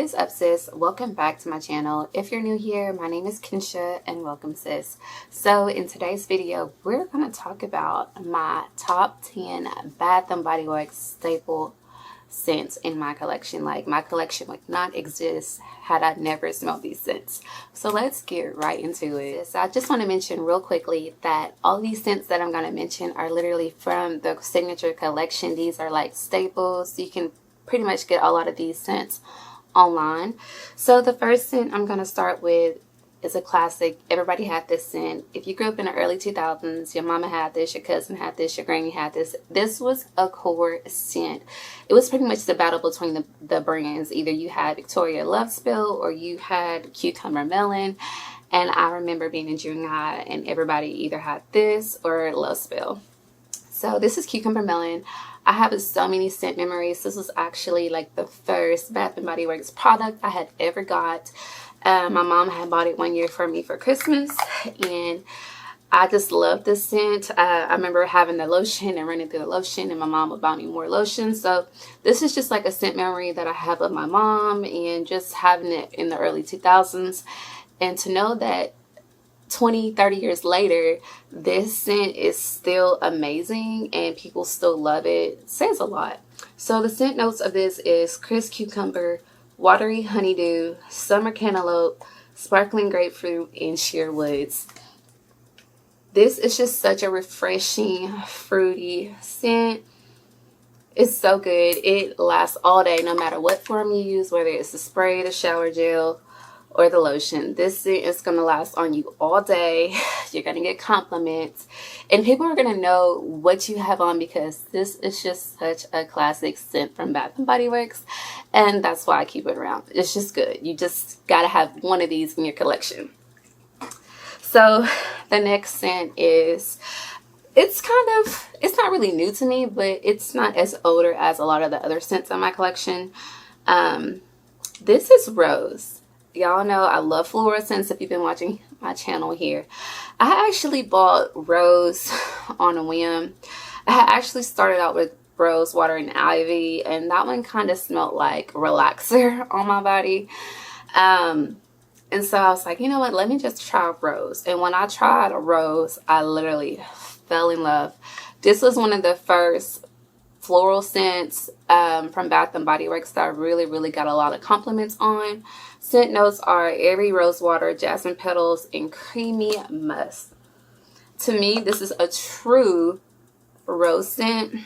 What is up, sis? Welcome back to my channel. If you're new here, my name is Kensha and welcome, sis. So in today's video, we're going to talk about my top 10 Bath and Body Works staple scents in my collection. Like, my collection would not exist had I never smelled these scents. So let's get right into it. So I just want to mention real quickly that all these scents that I'm going to mention are literally from the signature collection. These are like staples. You can pretty much get a lot of these scents online. So the first scent I'm going to start with is a classic. Everybody had this scent. If you grew up in the early 2000s, your mama had this, your cousin had this, your granny had this. This was a core scent. It was pretty much the battle between the brands. Either you had Victoria Love Spill or you had Cucumber Melon. And I remember being in junior high and everybody either had this or Love Spill. So this is Cucumber Melon. I have so many scent memories. This was actually like the first Bath and Body Works product I had ever got. My mom had bought it one year for me for Christmas, and I just love this scent. I remember having the lotion and running through the lotion, and my mom would buy me more lotion. So this is just like a scent memory that I have of my mom and just having it in the early 2000s. And to know that 20-30 years later this scent is still amazing and people still love it says a lot. So the scent notes of this is crisp cucumber, watery honeydew, summer cantaloupe, sparkling grapefruit, and sheer woods. This is just such a refreshing, fruity scent. It's so good. It lasts all day no matter what form you use, whether it's the spray, the shower gel, or the lotion. This scent is going to last on you all day. You're going to get compliments and people are going to know what you have on because this is just such a classic scent from Bath and Body Works, and that's why I keep it around. It's just good. You just got to have one of these in your collection. So the next scent is, it's not really new to me, but it's not as older as a lot of the other scents in my collection. This is Rose. Y'all know I love floral scents if you've been watching my channel here. I actually bought Rose on a whim. I actually started out with Rose, Water, and Ivy, and that one kind of smelled like relaxer on my body. And so I was like, you know what, let me just try Rose. And when I tried Rose, I literally fell in love. This was one of the first floral scents from Bath and Body Works that I really got a lot of compliments on. Scent notes are airy rose water, jasmine petals, and creamy musk. To me, this is a true rose scent.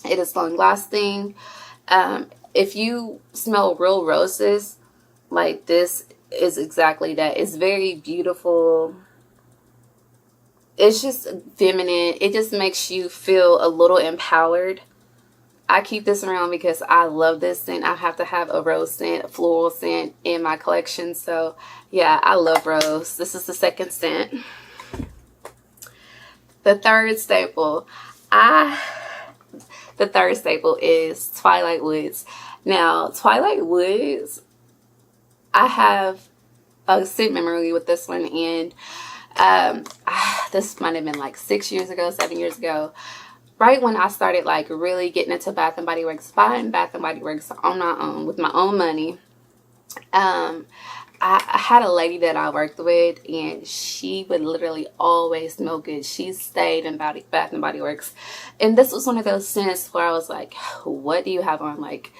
It is long lasting. If you smell real roses, like, this is exactly that. It's very beautiful. It's just feminine. It just makes you feel a little empowered. I keep this around because I love this scent. I have to have a rose scent, a floral scent in my collection. So yeah, I love Rose. This is the second scent. The third staple is Twilight Woods. Now, Twilight Woods, I have a scent memory with this one, and this might have been like 6 years ago, 7 years ago. Right when I started like really getting into Bath and Body Works, buying Bath and Body Works on my own with my own money, I had a lady that I worked with, and she would literally always smell good. She stayed in Bath and Body Works, and this was one of those scents where I was like, what do you have on? Like,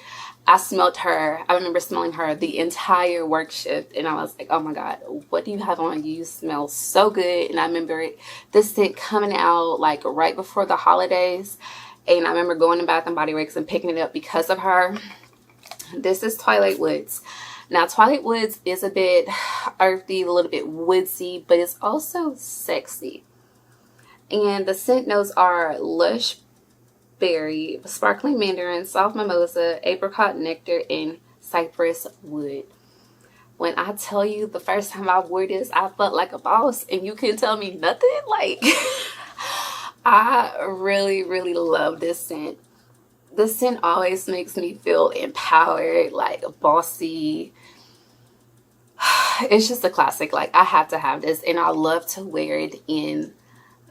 I smelled her. I remember smelling her the entire work shift, and I was like, oh my God, what do you have on? You smell so good. And I remember this scent coming out like right before the holidays, and I remember going to Bath and Body Works and picking it up because of her. This is Twilight Woods. Now, Twilight Woods is a bit earthy, a little bit woodsy, but it's also sexy. And the scent notes are lush berry, sparkling mandarin, soft mimosa, apricot nectar, and cypress wood. When I tell you, the first time I wore this, I felt like a boss, and you couldn't tell me nothing. Like, I really love this scent. This scent always makes me feel empowered, like bossy. It's just a classic. Like, I have to have this, and I love to wear it in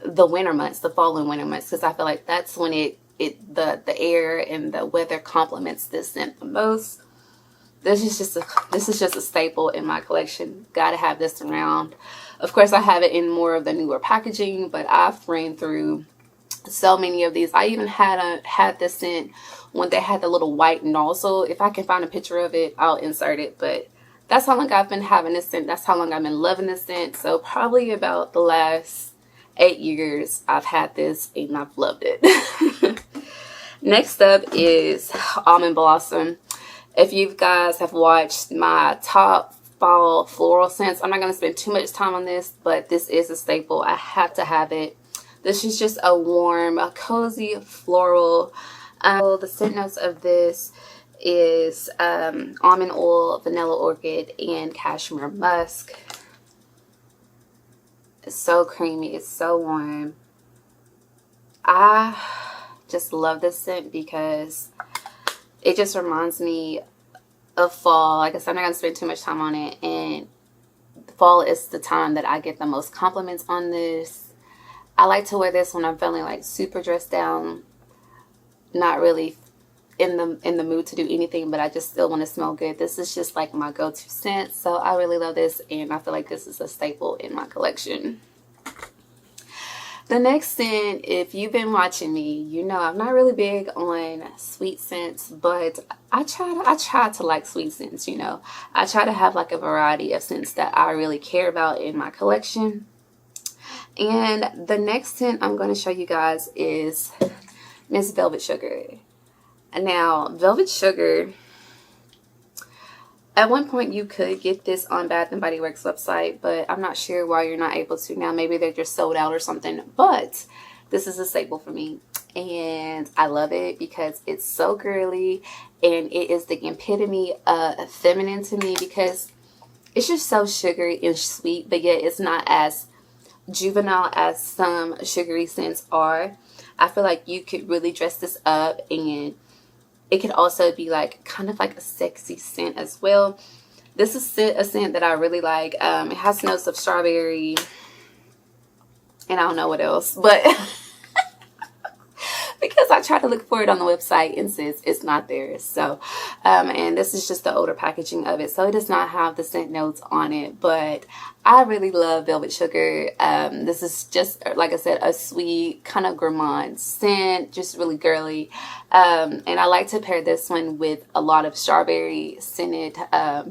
the winter months, the fall and winter months, because I feel like that's when the air and the weather complements this scent the most. this is just a staple in my collection. Gotta have this around. Of course, I have it in more of the newer packaging, but I've ran through so many of these. I even had this scent when they had the little white nozzle. If I can find a picture of it, I'll insert it. But that's how long I've been having this scent. That's how long I've been loving this scent. So probably about the last 8 years I've had this and I've loved it. Next up is Almond Blossom. If you guys have watched my top fall floral scents, I'm not going to spend too much time on this, but this is a staple. I have to have it. This is just a warm, a cozy floral. The scent notes of this is almond oil, vanilla orchid, and cashmere musk. It's so creamy. It's so warm. I just love this scent because it just reminds me of fall. Like I said, I'm not going to spend too much time on it. And fall is the time that I get the most compliments on this. I like to wear this when I'm feeling like super dressed down, not really in the mood to do anything, but I just still want to smell good. This is just like my go-to scent. So I really love this, and I feel like this is a staple in my collection. The next scent, if you've been watching me, you know I'm not really big on sweet scents, but I try to like sweet scents, you know. I try to have like a variety of scents that I really care about in my collection. And the next scent I'm going to show you guys is Miss Velvet Sugar. Now, Velvet Sugar, at one point you could get this on Bath & Body Works website, but I'm not sure why you're not able to now. Maybe they're just sold out or something, but this is a staple for me. And I love it because it's so girly, and it is the epitome of feminine to me because it's just so sugary and sweet, but yet it's not as juvenile as some sugary scents are. I feel like you could really dress this up, and it could also be like kind of like a sexy scent as well. This is a scent that I really like. It has notes of strawberry and I don't know what else, but because I tried to look for it on the website and says it's not there. So and this is just the older packaging of it, so it does not have the scent notes on it, but I really love Velvet Sugar. This is just, like I said, a sweet kind of gourmand scent, just really girly. And I like to pair this one with a lot of strawberry scented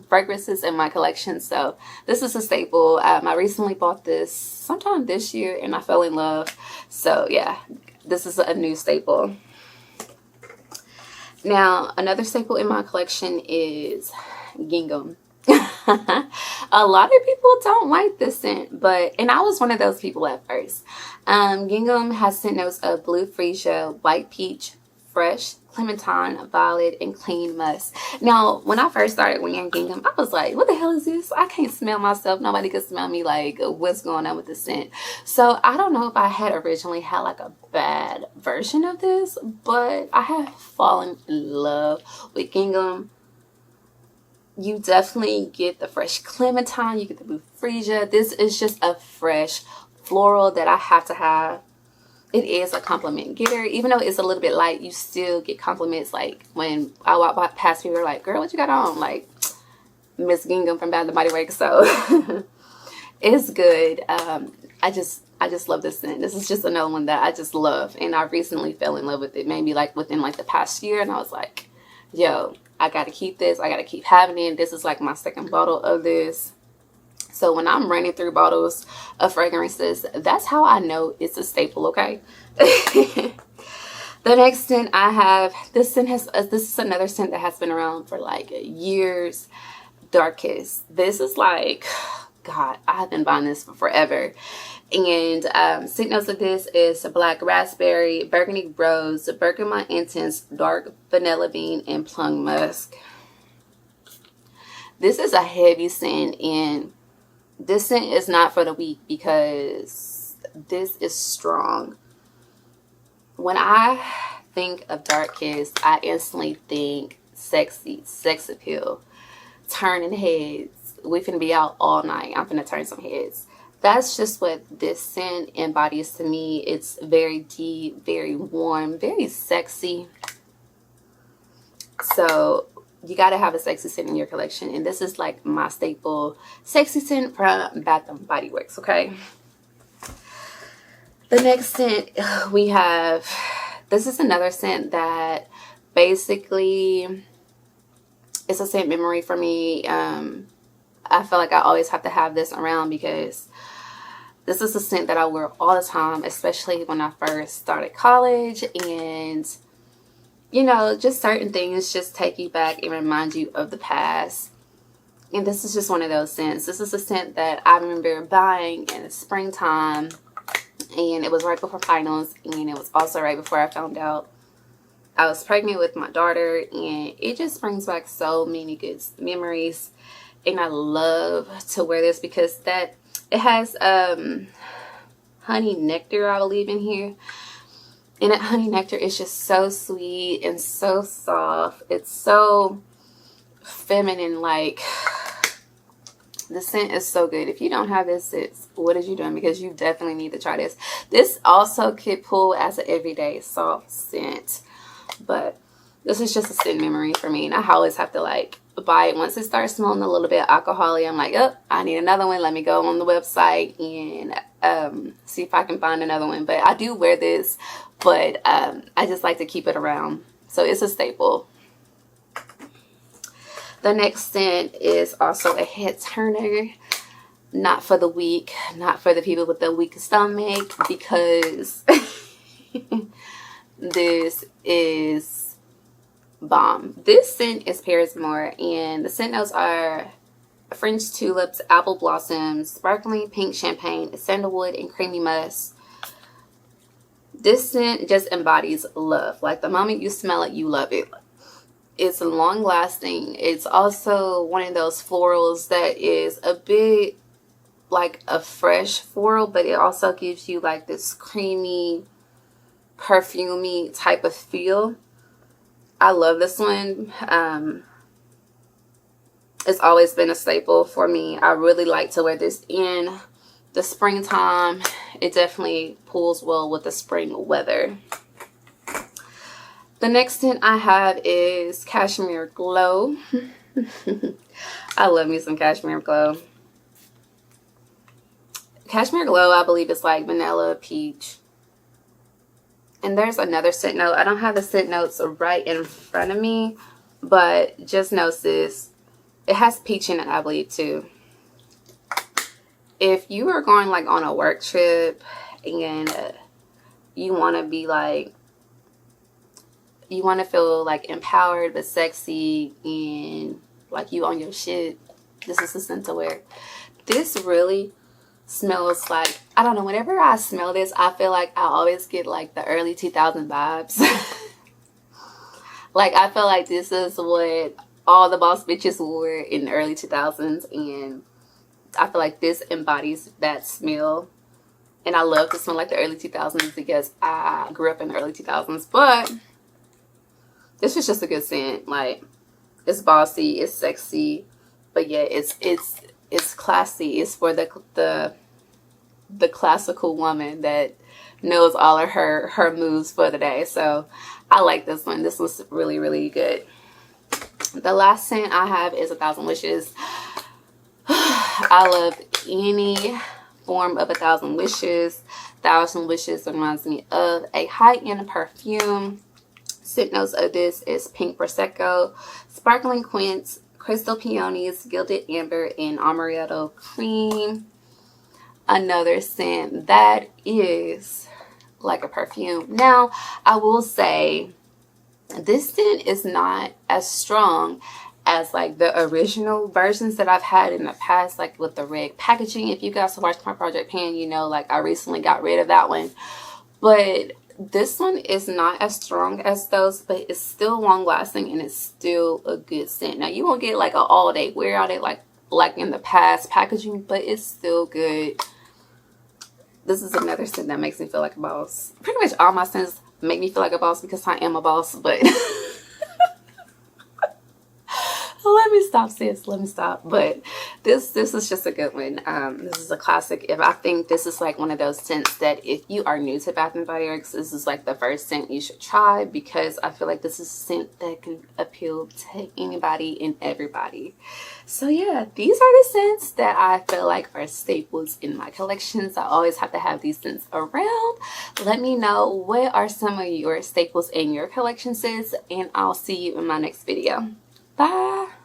fragrances in my collection. So this is a staple. I recently bought this sometime this year and I fell in love. So yeah, this is a new staple. Now, another staple in my collection is Gingham. A lot of people don't like this scent, and I was one of those people at first. Gingham has scent notes of blue freesia, white peach, fresh clementine, violet, and clean musk. Now, when I first started wearing Gingham, I was like, what the hell is this? I can't smell myself. Nobody can smell me. Like, what's going on with the scent? So I don't know if I had originally had like a bad version of this, but I have fallen in love with Gingham. You definitely get the fresh clementine, you get the blue freesia. This is just a fresh floral that I have to have. It is a compliment getter. Even though it's a little bit light, you still get compliments. Like when I walk past people, are like, girl, what you got on? Like, Miss Gingham from Bath & Body Works. So it's good. I just love this scent. This is just another one that I just love, and I recently fell in love with it, maybe like within like the past year, and I was like, yo, I gotta keep this. I gotta keep having it. This is like my second bottle of this. So when I'm running through bottles of fragrances, that's how I know it's a staple, okay? The next scent I have, this is another scent that has been around for like years. Dark Kiss. This is like, God, I have been buying this for forever. And scent notes of this is black raspberry, burgundy rose, bergamot intense, dark vanilla bean, and plum musk. This is a heavy scent, and this scent is not for the weak because this is strong. When I think of Dark Kiss, I instantly think sexy, sex appeal, turning heads. We finna be out all night. I'm finna turn some heads. That's just what this scent embodies to me. It's very deep, very warm, very sexy. So you got to have a sexy scent in your collection. And this is like my staple sexy scent from Bath and Body Works, okay? The next scent we have, this is another scent that basically is a scent memory for me. I feel like I always have to have this around because this is a scent that I wear all the time, especially when I first started college. And, you know, just certain things just take you back and remind you of the past. And this is just one of those scents. This is a scent that I remember buying in the springtime. And it was right before finals. And it was also right before I found out I was pregnant with my daughter. And it just brings back so many good memories. And I love to wear this because it has honey nectar, I believe, in here. And that honey nectar is just so sweet and so soft. It's so feminine. Like, the scent is so good. If you don't have this, what are you doing? Because you definitely need to try this. This also could pull as an everyday soft scent. But this is just a scent memory for me. And I always have to like buy it. Once it starts smelling a little bit alcoholic, I'm like, oh, I need another one. Let me go on the website and see if I can find another one. But I do wear this, but I just like to keep it around. So it's a staple. The next scent is also a head turner. Not for the weak, not for the people with the weak stomach, because this is bomb. This scent is Parismore, and the scent notes are French tulips, apple blossoms, sparkling pink champagne, sandalwood, and creamy musk. This scent just embodies love. Like, the moment you smell it, you love it. It's long lasting. It's also one of those florals that is a bit like a fresh floral, but it also gives you like this creamy, perfumey type of feel. I love this one. It's always been a staple for me. I really like to wear this in the springtime. It definitely pulls well with the spring weather. The next scent I have is Cashmere Glow. I love me some Cashmere Glow. Cashmere Glow, I believe, is like vanilla peach. And there's another scent note. I don't have the scent notes right in front of me, but just notice this. It has peach in it, I believe, too. If you are going like on a work trip and you want to be like, you want to feel like empowered but sexy and like you on your shit, this is the scent to wear. This really smells like, I don't know, whenever I smell this, I feel like I always get like the early 2000 vibes. Like, I feel like this is what all the boss bitches wore in the early 2000s, and I feel like this embodies that smell. And I love to smell like the early 2000s because I grew up in the early 2000s. But this is just a good scent. Like, it's bossy, it's sexy, but yeah, it's classy. It's for the classical woman that knows all of her moves for the day. So I like this one. This one's really, really good. The last scent I have is 1,000 Wishes. I love any form of 1,000 Wishes. 1,000 Wishes reminds me of a high-end perfume. Scent notes of this is pink prosecco, sparkling quince, crystal peonies, gilded amber, and amaretto cream. Another scent that is like a perfume. Now, I will say this scent is not as strong as like the original versions that I've had in the past, like with the red packaging. If you guys have watched my Project Pan, you know, like I recently got rid of that one. But this one is not as strong as those, but it's still long lasting and it's still a good scent. Now, you won't get like an all day wear out it like in the past packaging, but it's still good. This is another scent that makes me feel like a boss. Pretty much all my scents make me feel like a boss because I am a boss, but let me stop, sis. Let me stop. But this is just a good one. This is a classic. If I think this is like one of those scents that if you are new to Bath and Body Works, this is like the first scent you should try, because I feel like this is a scent that can appeal to anybody and everybody. So yeah, these are the scents that I feel like are staples in my collections. I always have to have these scents around. Let me know what are some of your staples in your collection, sis, and I'll see you in my next video. Bye.